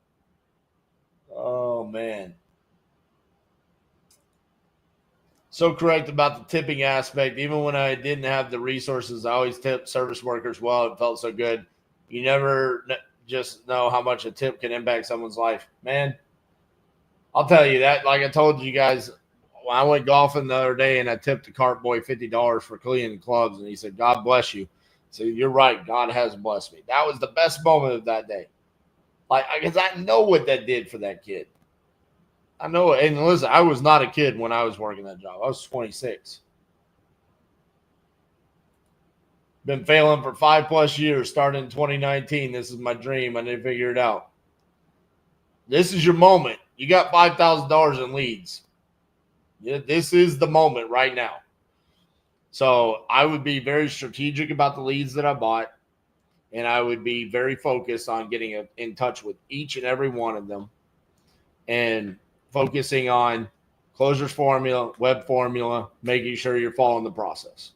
Oh man. So correct about the tipping aspect. Even when I didn't have the resources, I always tipped service workers well. It felt so good. You never just know how much a tip can impact someone's life. Man, I'll tell you that. Like I told you guys, when I went golfing the other day and I tipped the cart boy $50 for cleaning clubs, and he said, God bless you. So you're right. God has blessed me. That was the best moment of that day. Like, because I know what that did for that kid. I know, and listen, I was not a kid when I was working that job. I was 26. Been failing for 5+ years, starting in 2019. This is my dream. I need to figure it out. This is your moment. You got $5,000 in leads. Yeah, this is the moment right now. So I would be very strategic about the leads that I bought, and I would be very focused on getting in touch with each and every one of them and focusing on closers formula, web formula, making sure you're following the process.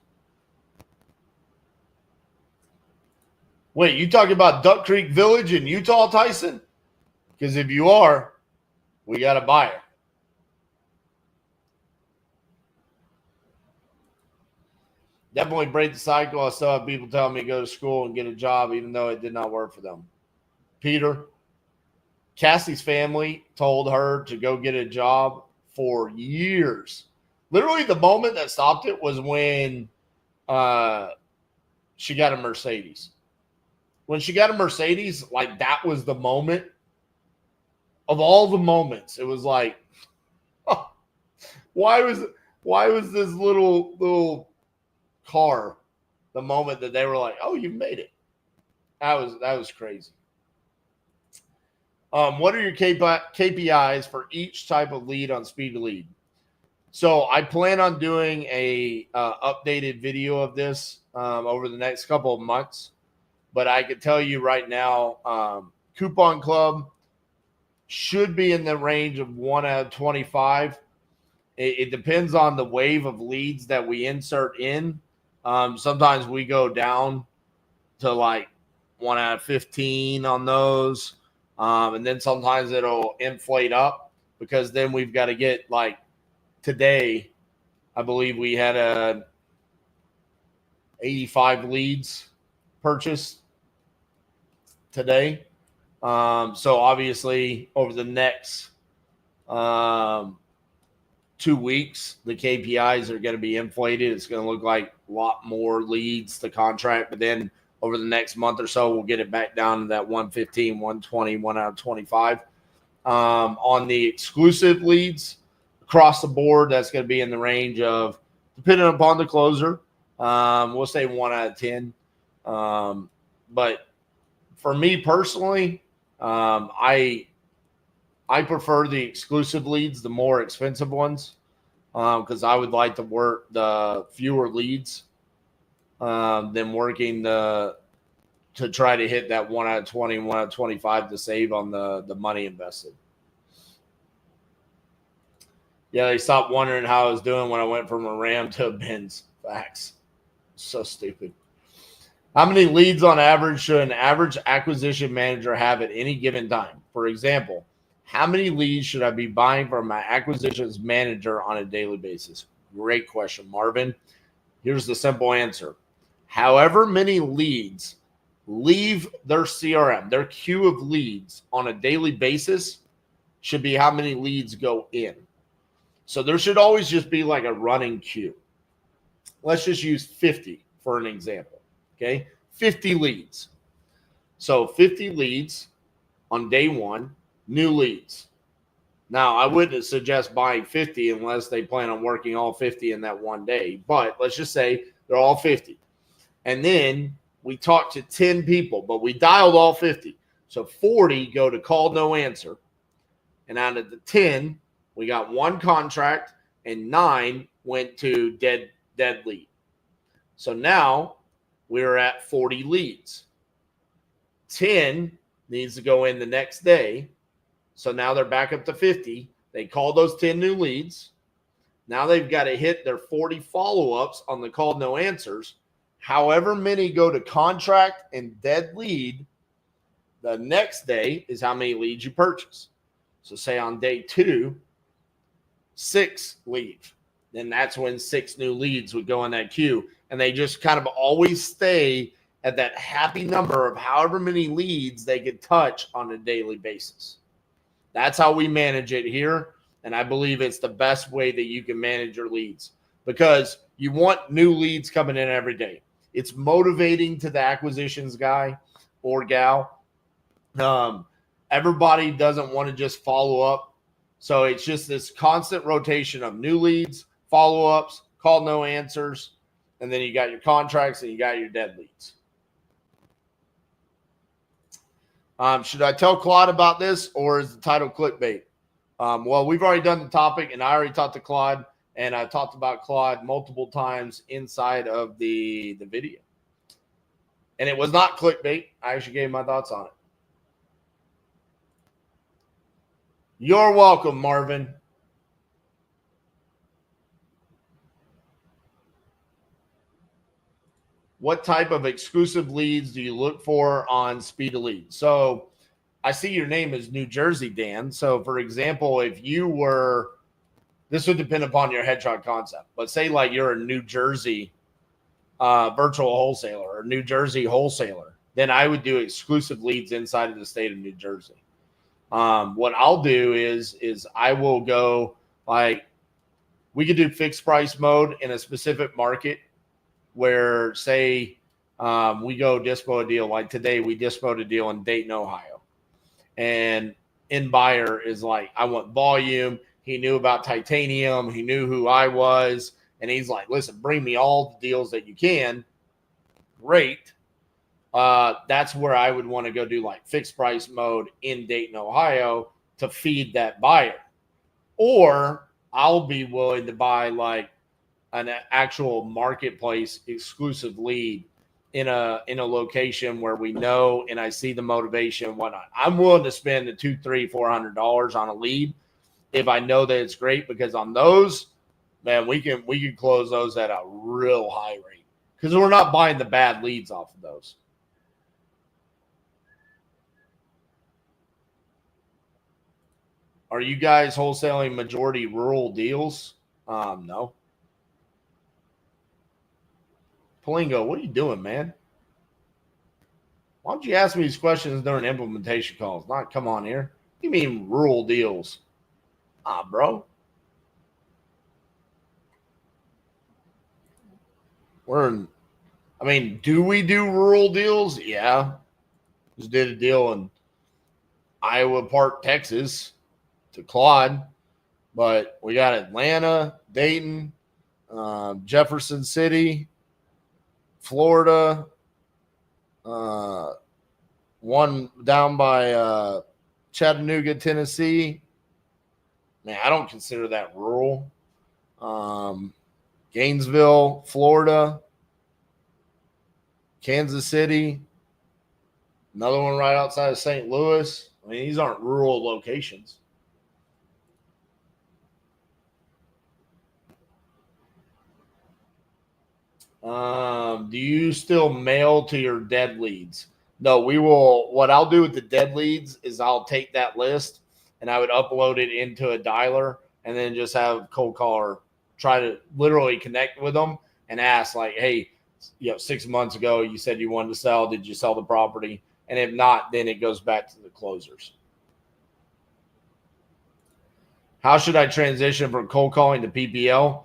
Wait, you talking about Duck Creek Village in Utah, Tyson? Because if you are, we got a buyer. Definitely break the cycle. I still have people telling me to go to school and get a job, even though it did not work for them. Peter, Cassie's family told her to go get a job for years. Literally, the moment that stopped it was when she got a Mercedes. When she got a Mercedes, like that was the moment of all the moments. It was like, oh, why was this little car the moment that they were like, oh, you've made it? That was crazy. What are your KPIs for each type of lead on Speed to Lead? So I plan on doing a updated video of this over the next couple of months. But I can tell you right now, Coupon Club should be in the range of 1 out of 25. It depends on the wave of leads that we insert in. Sometimes we go down to like 1 out of 15 on those. And then sometimes it'll inflate up because then we've got to get like today, I believe we had 85 leads purchased today. So obviously over the next 2 weeks, the KPIs are going to be inflated. It's going to look like a lot more leads to contract, but then over the next month or so, we'll get it back down to that 115, 120, 1 out of 25. On the exclusive leads across the board, that's going to be in the range of, depending upon the closer, we'll say 1 out of 10. But for me personally, I prefer the exclusive leads, the more expensive ones, because I would like to work the fewer leads than working to try to hit that 1 out of 20, 1 out of 25 to save on the money invested. Yeah, they stopped wondering how I was doing when I went from a Ram to a Benz. Facts. So stupid. How many leads on average should an average acquisition manager have at any given time? For example, how many leads should I be buying from my acquisitions manager on a daily basis? Great question, Marvin. Here's the simple answer. However many leads leave their CRM, their queue of leads on a daily basis, should be how many leads go in. So there should always just be like a running queue. Let's just use 50 for an example. Okay, 50 leads. So 50 leads on day one, new leads. Now, I wouldn't suggest buying 50 unless they plan on working all 50 in that one day. But let's just say they're all 50. And then we talked to 10 people, but we dialed all 50. So 40 go to call, no answer. And out of the 10, we got 1 contract and 9 went to dead lead. So now we're at 40 leads. 10 needs to go in the next day. So now they're back up to 50. They call those 10 new leads. Now they've got to hit their 40 follow-ups on the called no answers. However many go to contract and dead lead, the next day is how many leads you purchase. So say on day 2, 6 leave. Then that's when 6 new leads would go in that queue. And they just kind of always stay at that happy number of however many leads they could touch on a daily basis. That's how we manage it here. And I believe it's the best way that you can manage your leads because you want new leads coming in every day. It's motivating to the acquisitions guy or gal. Everybody doesn't want to just follow up. So it's just this constant rotation of new leads, follow-ups, call no answers, and then you got your contracts and you got your dead leads. Should I tell Claude about this or is the title clickbait? Well, we've already done the topic and I already talked to Claude and I talked about Claude multiple times inside of the video. And it was not clickbait. I actually gave my thoughts on it. You're welcome, Marvin. What type of exclusive leads do you look for on Speed of Lead? So I see your name is New Jersey, Dan. So for example, if you were, this would depend upon your headshot concept, but say like you're a New Jersey virtual wholesaler or New Jersey wholesaler, then I would do exclusive leads inside of the state of New Jersey. What I'll do is I will go like, we could do fixed price mode in a specific market where say we go dispo a deal. Like today we dispoed a deal in Dayton, Ohio. And in buyer is like, I want volume. He knew about titanium. He knew who I was. And he's like, listen, bring me all the deals that you can. Great. That's where I would want to go do like fixed price mode in Dayton, Ohio to feed that buyer. Or I'll be willing to buy like an actual marketplace exclusive lead in a location where we know and I see the motivation and whatnot. I'm willing to spend the $200, $300, $400 on a lead if I know that it's great, because on those, man, we can close those at a real high rate because we're not buying the bad leads off of those. Are you guys wholesaling majority rural deals? No. Palingo, what are you doing, man? Why don't you ask me these questions during implementation calls? Not come on here. What do you mean rural deals? Bro. Do we do rural deals? Yeah. Just did a deal in Iowa Park, Texas to Claude. But we got Atlanta, Dayton, Jefferson City, Florida, one down by Chattanooga, Tennessee. Man, I don't consider that rural. Gainesville, Florida, Kansas City, another one right outside of St. Louis. I mean, these aren't rural locations. Do you still mail to your dead leads? No, we will. What I'll do with the dead leads is I'll take that list and I would upload it into a dialer and then just have cold caller try to literally connect with them and ask like, hey, 6 months ago, you said you wanted to sell. Did you sell the property? And if not, then it goes back to the closers. How should I transition from cold calling to PPL?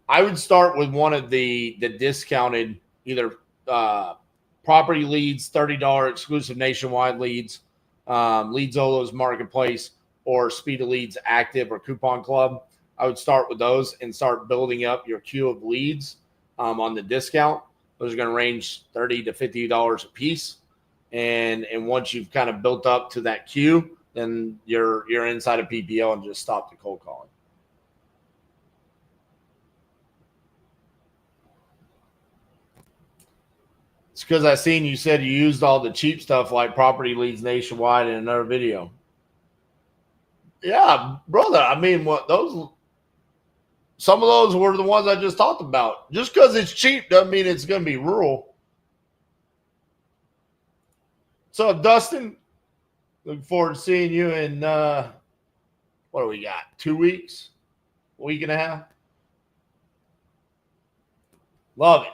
I would start with one of the discounted either property leads, $30 exclusive nationwide leads, Leadzolo's marketplace, or Speed of Leads Active or Coupon Club. I would start with those and start building up your queue of leads on the discount. Those are going to range $30 to $50 a piece. And once you've kind of built up to that queue, then you're inside of PPL and just stop the cold calling. It's because I seen you said you used all the cheap stuff like property leads nationwide in another video. Yeah, brother. I mean, some of those were the ones I just talked about. Just because it's cheap doesn't mean it's going to be rural. So, Dustin, looking forward to seeing you in, what do we got? 2 weeks? A week and a half? Love it.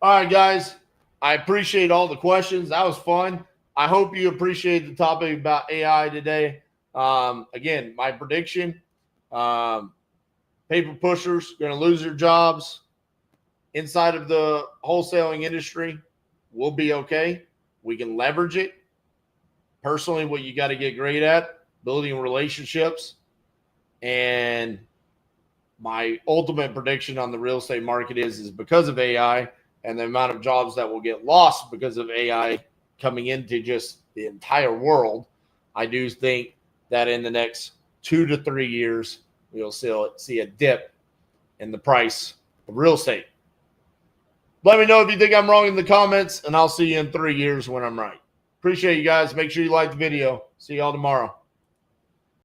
All right, guys. I appreciate all the questions. That was fun. I hope you appreciate the topic about AI today. Again, my prediction, paper pushers going to lose their jobs inside of the wholesaling industry. We'll be okay. We can leverage it. Personally, what you got to get great at, building relationships. And my ultimate prediction on the real estate market is because of AI and the amount of jobs that will get lost because of AI coming into just the entire world, I do think that in the next 2 to 3 years, we'll see a dip in the price of real estate. Let me know if you think I'm wrong in the comments, and I'll see you in 3 years when I'm right. Appreciate you guys. Make sure you like the video. See y'all tomorrow.